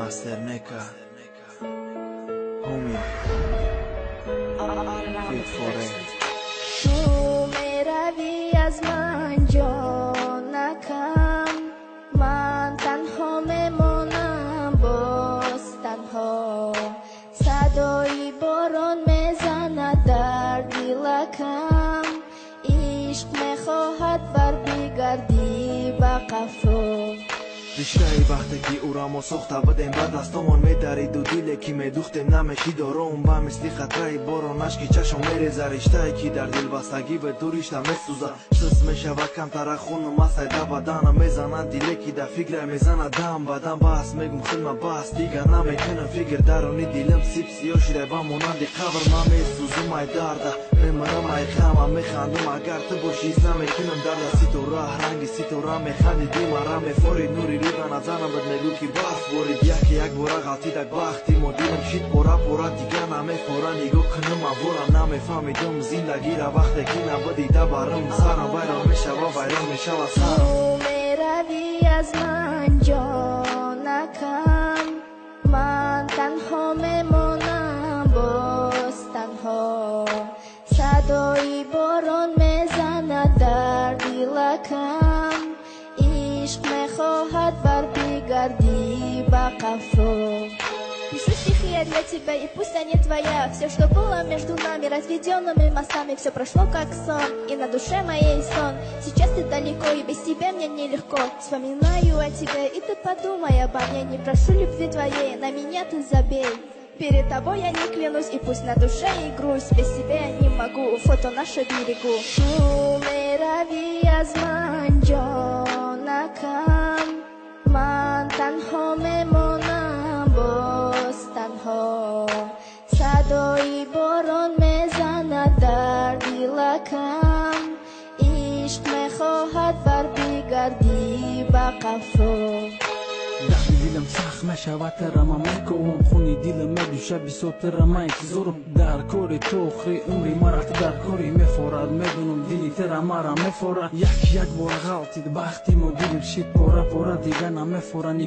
Master Neka Homie Fit for it Tu meravi az man jonakam Man tanho memonam boz tanho Sadoi boron mezanad dar dilakam Ishq mekhohad var bigardi ba qafro Ришаи вақте ки урамо сохта бадем ба дастомон медариду диле ки медухтем намешидоро он ба мисли хатраи борон ашки чашом мереза риштае ки дар дилбастагӣ бе ду ришта месӯза шиз мешавад камтара хуну масайда бадана мезанад диле ки да фикра мезанад дам бадан баъс мегум хилма баъс дига намекунам фикр дарони дилам сиб сиё шида ба монанди қабр ман месӯзум ай дарда мемарам ай хама механдум агар ту бошӣ ҳис намекунам дарда ситора ранги ситора механди димара мефори нури назанам бад мегӯ ки барф борид яке як бора ғалтидак бахти мо дилам шид пора пора дига намефора нигоҳ кунам авворам намефаҳмидум зиндагира вақте ки набудида барам сарам вайрон мешава вайрон мешава сарам Tu meravi az man jonakam Man tanho memonam boz tanho Sadoi boron mezanad dar dilakam Ishq mekhohad var bigardi ba qafro Пишу стихи я для тебя, и пусть они твоя. Все, что было между нами, разведенными мостами, все прошло как сон, и на душе моей сон. Сейчас ты далеко, и без тебя мне нелегко. Вспоминаю о тебе, и ты подумай обо мне. Не прошу любви твоей, на меня ты забей. Перед тобой я не клянусь, и пусть на душе и грусть. Без тебя я не могу, фото наше берегу. Tu meravi az man jonakam Man tanho memonam boz tanho Sadoi boron mezanad dar dilakam Ishq mekhohad var bigardi ba qafro дарди дилам сахт мешавад тарама мекувам хуни дилам медӯша бисотара ман интизорам дар кори ту охири умри мара ту дар кори мефорад медонам дили тара мара мефорад як бора ғалтид бахти мо дилам шид пора пора дига намефорад